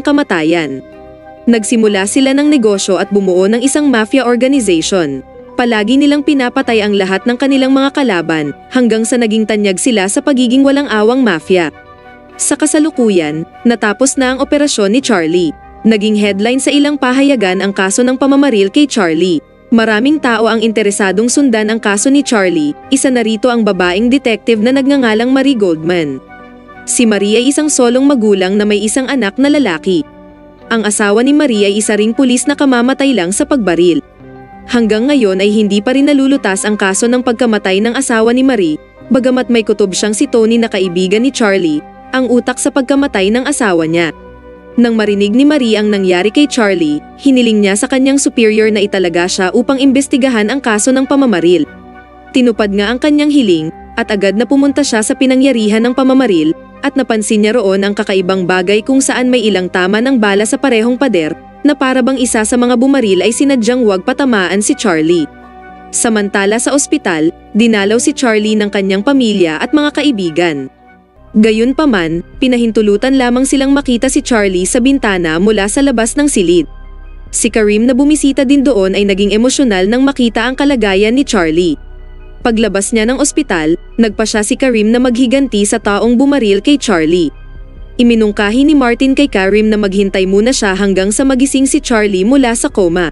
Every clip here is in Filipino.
kamatayan. Nagsimula sila ng negosyo at bumuo ng isang mafia organization. Palagi nilang pinapatay ang lahat ng kanilang mga kalaban hanggang sa naging tanyag sila sa pagiging walang awang mafia. Sa kasalukuyan, natapos na ang operasyon ni Charlie. Naging headline sa ilang pahayagan ang kaso ng pamamaril kay Charlie. Maraming tao ang interesadong sundan ang kaso ni Charlie, isa na rito ang babaeng detective na nagngangalang Marie Goldman. Si Marie ay isang solong magulang na may isang anak na lalaki. Ang asawa ni Marie ay isa ring pulis na kamamatay lang sa pagbaril. Hanggang ngayon ay hindi pa rin nalulutas ang kaso ng pagkamatay ng asawa ni Marie, bagamat may kutob siyang si Tony na kaibigan ni Charlie, ang utak sa pagkamatay ng asawa niya. Nang marinig ni Marie ang nangyari kay Charlie, hiniling niya sa kanyang superior na italaga siya upang imbestigahan ang kaso ng pamamaril. Tinupad nga ang kanyang hiling, at agad na pumunta siya sa pinangyarihan ng pamamaril, at napansin niya roon ang kakaibang bagay kung saan may ilang tama ng bala sa parehong pader, na para bang isa sa mga bumaril ay sinadyang huwag patamaan si Charlie. Samantala sa ospital, dinalaw si Charlie ng kanyang pamilya at mga kaibigan. Gayunpaman, pinahintulutan lamang silang makita si Charlie sa bintana mula sa labas ng silid. Si Karim na bumisita din doon ay naging emosyonal nang makita ang kalagayan ni Charlie. Paglabas niya ng ospital, nagpa siya si Karim na maghiganti sa taong bumaril kay Charlie. Iminungkahi ni Martin kay Karim na maghintay muna siya hanggang sa magising si Charlie mula sa coma.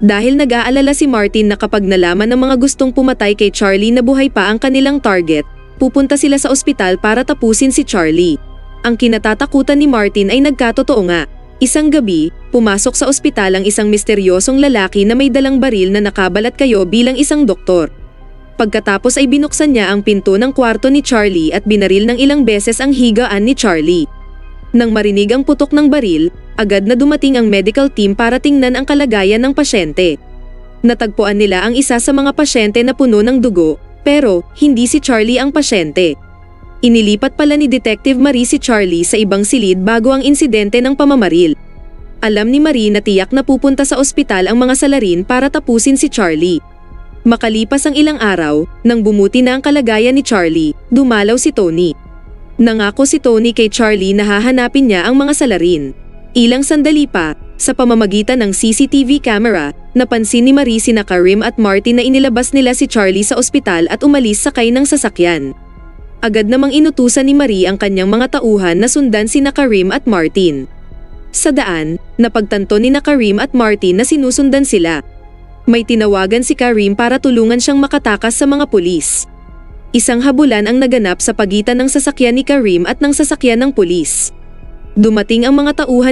Dahil nag-aalala si Martin na kapag nalaman ng mga gustong pumatay kay Charlie na buhay pa ang kanilang target, pupunta sila sa ospital para tapusin si Charlie. Ang kinatatakutan ni Martin ay nagkatotoo nga. Isang gabi, pumasok sa ospital ang isang misteryosong lalaki na may dalang baril na nakabalat kayo bilang isang doktor. Pagkatapos ay binuksan niya ang pinto ng kwarto ni Charlie at binaril ng ilang beses ang higaan ni Charlie. Nang marinig ang putok ng baril, agad na dumating ang medical team para tingnan ang kalagayan ng pasyente. Natagpuan nila ang isa sa mga pasyente na puno ng dugo, pero hindi si Charlie ang pasyente. Inilipat pala ni Detective Marie si Charlie sa ibang silid bago ang insidente ng pamamaril. Alam ni Marie na tiyak na pupunta sa ospital ang mga salarin para tapusin si Charlie. Makalipas ang ilang araw, nang bumuti na ang kalagayan ni Charlie, dumalaw si Tony. Nangako si Tony kay Charlie na hahanapin niya ang mga salarin. Ilang sandali pa, sa pamamagitan ng CCTV camera, napansin ni Marie sina Karim at Martin na inilabas nila si Charlie sa ospital at umalis sakay ng sasakyan. Agad namang inutusan ni Marie ang kanyang mga tauhan na sundan sina Karim at Martin. Sa daan, napagtanto ni Karim at Martin na sinusundan sila. May tinawagan si Karim para tulungan siyang makatakas sa mga pulis. Isang habulan ang naganap sa pagitan ng sasakyan ni Karim at ng sasakyan ng pulis. Dumating ang mga tauhan